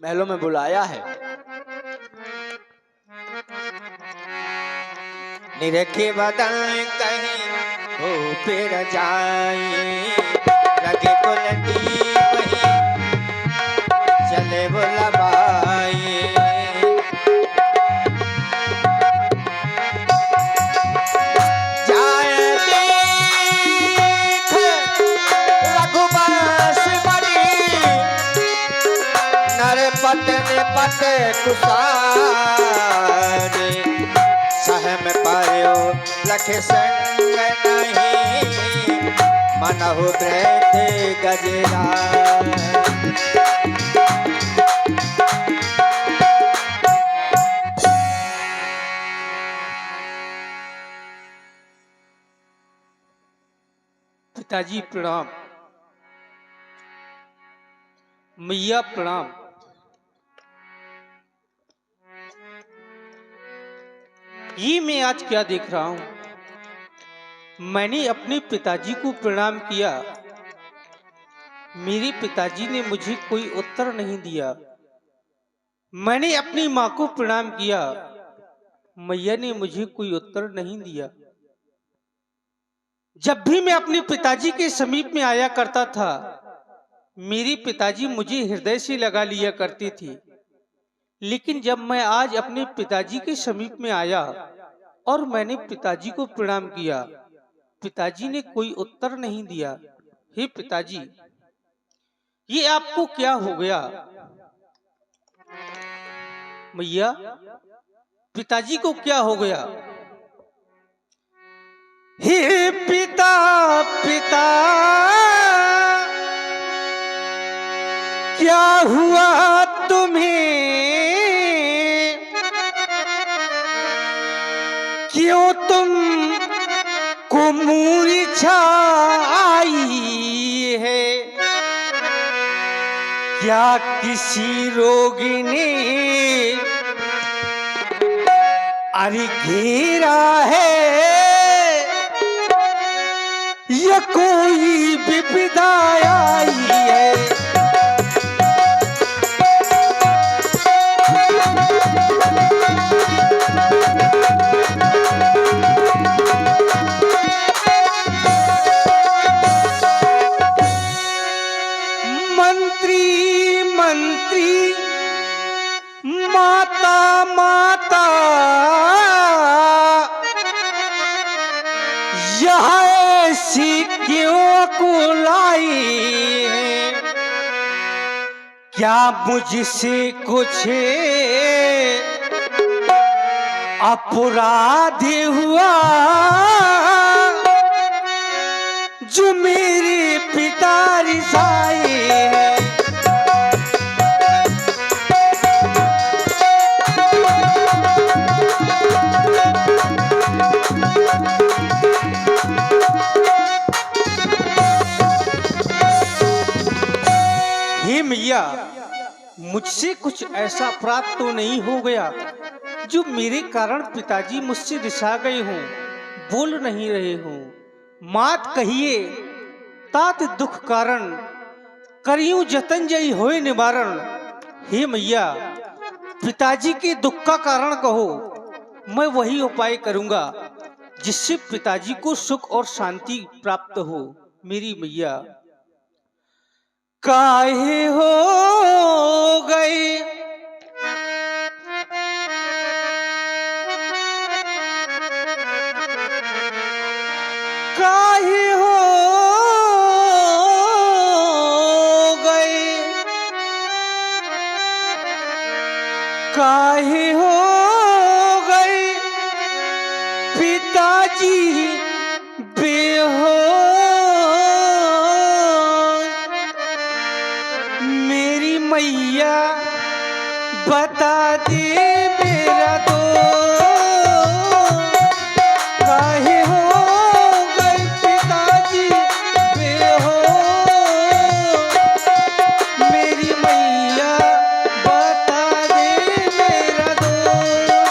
महलों में बुलाया है। निरखे बदन कहीं हो फिर जाए, रगे कुलदीप ही चले बुलवाए। जाए देख रघुवंश बड़ी, नरपत निपत कुसारे। सहम पायो लख संग नहीं, मनहु वृद्ध गजरा। पिताजी प्रणाम, मैया प्रणाम। ये मैं आज क्या देख रहा हूं? मैंने अपने पिताजी को प्रणाम किया, मेरे पिताजी ने मुझे कोई उत्तर नहीं दिया। मैंने अपनी माँ को प्रणाम किया, मैया ने मुझे कोई उत्तर नहीं दिया। जब भी मैं अपने पिताजी के समीप में आया करता था, मेरे पिताजी मुझे हृदय से लगा लिया करते थे। लेकिन जब मैं आज अपने पिताजी के समीप में आया और मैंने पिताजी को प्रणाम किया, पिताजी ने कोई उत्तर नहीं दिया। हे पिताजी, ये आपको क्या हो गया? मैया, पिताजी को क्या हो गया? हे पिता पिता, क्या हुआ तुम्हें? क्यों तुम को मूर्छा आई है? क्या किसी रोगी ने अरे घेरा है, या कोई विपदा आई है? मंत्री मंत्री, माता माता, यह ऐसी क्यों कुलाई है? क्या मुझसे कुछ अपराध हुआ, जो मेरे पिता रिसाए है? हे मैया, मुझसे कुछ ऐसा अपराध तो नहीं हो गया जो मेरे कारण पिताजी मुझसे रिसा गए हों, बोल नहीं रहे हों? मात कहिए तात दुख कारण, करियूं जतन जई होए निवारण। हे मैया, पिताजी के दुख का कारण कहो, मैं वही उपाय करूंगा जिससे पिताजी को सुख और शांति प्राप्त हो। मेरी मैया, काहे हो गई काहे हो गई, काहे हो गई पिताजी बेहोश? मेरी मैया बता दे मेरा दोस्त, काहे हो गए पिताजी बेहोश? मेरी मैया बता दे मेरा दोस्त।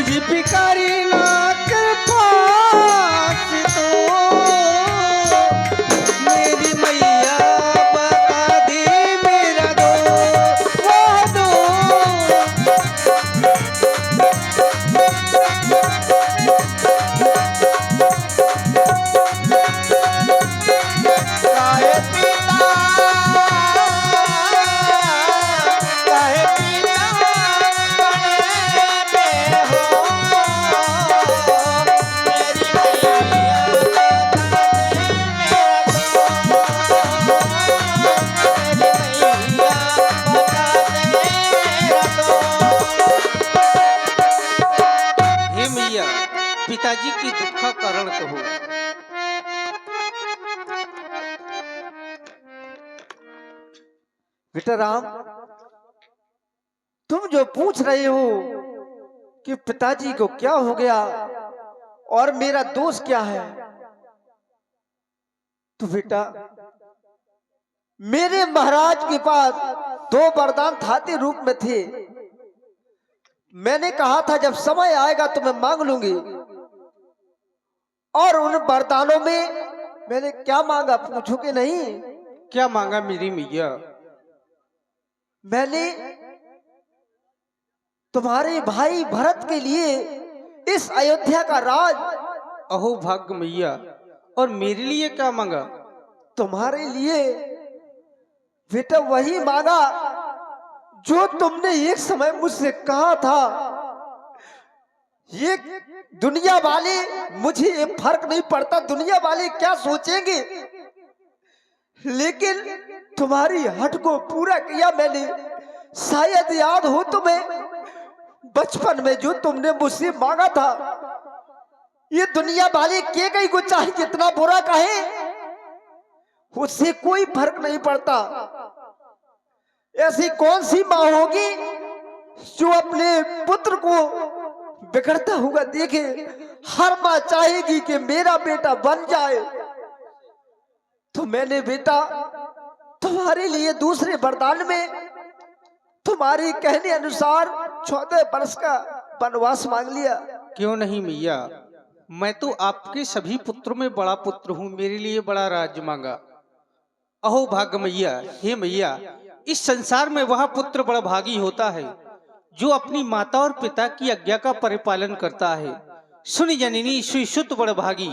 मुझ भिखारी ना कर पास तो मेरी मैया बता दे मेरा दो वो दो। काहे पिता काहे पिता बने में हो मेरी मैया बता दे मेरा दो मेरी मैया बता दे मेरा दो। हे मैया पिताजी की दुख का कारण कहो। बेटा राम, तुम जो पूछ रहे हो कि पिताजी को क्या हो गया और मेरा दोष क्या है, तो बेटा मेरे महाराज के पास दो वरदान थाते रूप में थे। मैंने कहा था जब समय आएगा तो मैं मांग लूंगी, और उन वरदानों में मैंने क्या मांगा पूछोगे नहीं? क्या मांगा मेरी मैया? मैंने तुम्हारे भाई भरत के लिए इस अयोध्या का राज, अहो भाग्य मैया, और मेरे लिए क्या मांगा? तुम्हारे लिए बेटा वही मांगा जो तुमने एक समय मुझसे कहा था। ये दुनिया वाले, मुझे ये फर्क नहीं पड़ता दुनिया वाले क्या सोचेंगे, लेकिन तुम्हारी हट को पूरा किया मैंने। शायद याद हो तुम्हें बचपन में जो तुमने मुझसे मांगा था, ये दुनिया वाले के कहीं को चाहे कितना बुरा कहे, उससे कोई फर्क नहीं पड़ता। ऐसी कौन सी माँ होगी जो अपने पुत्र को बिगड़ता हुआ देखे? हर माँ चाहेगी कि मेरा बेटा बन जाए। तो मैंने बेटा तुम्हारे लिए दूसरे वरदान में तुम्हारे कहने अनुसार 14 वर्ष का वनवास मांग लिया। क्यों नहीं मैया, मैं तो आपके सभी पुत्रों में बड़ा पुत्र हूँ, मेरे लिए बड़ा राज्य मांगा। अहो भाग्य मैया, हे मैया, इस संसार में वह पुत्र बड़ा भागी होता है जो अपनी माता और पिता की आज्ञा का परिपालन करता है। सुन जननी सुत बड़ भागी,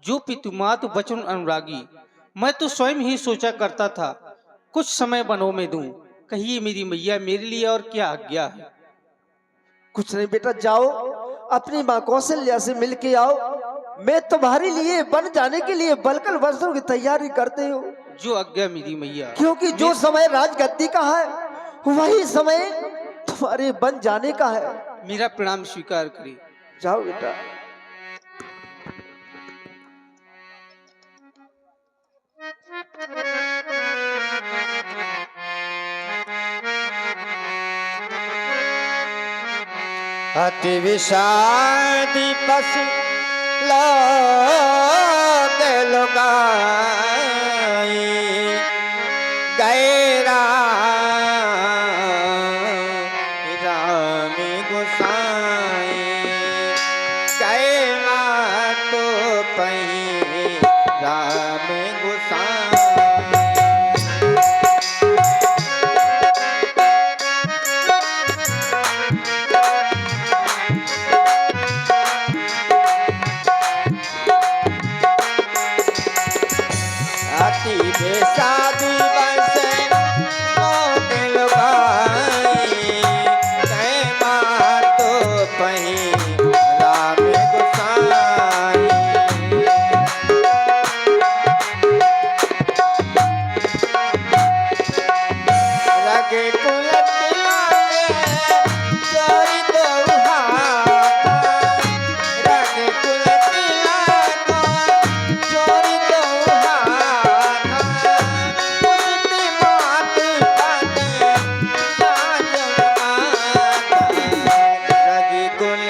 जो पितुमात वचन अनुरागी। मैं तो स्वयं ही सोचा करता था कुछ समय वनों में दूं। कहिए मेरी मैया, मेरे लिए और क्या आज्ञा है? कुछ नहीं बेटा, जाओ अपनी माँ कौशल्या से मिल के आओ। मैं तुम्हारे लिए बन जाने के लिए बलकल वर्षों की तैयारी करते हो। जो आज्ञा मेरी मैया। क्योंकि जो समय राजगद्दी का है वही समय तुम्हारे बन जाने का है। मेरा प्रणाम स्वीकार करिए। जाओ बेटा। अति विषादी पशु लोग लुगाई गए राम गोसाई गए मातो पही राम गोसाई। अति बेसादी बसे मोट लुगाई गए मातो पही राम गोसाई। रगे कुल तिलके चोरी दो हाथा रगे कुल तिलको चोरी दो हाथा पुष्टि मात बने साजन माता रगे कुल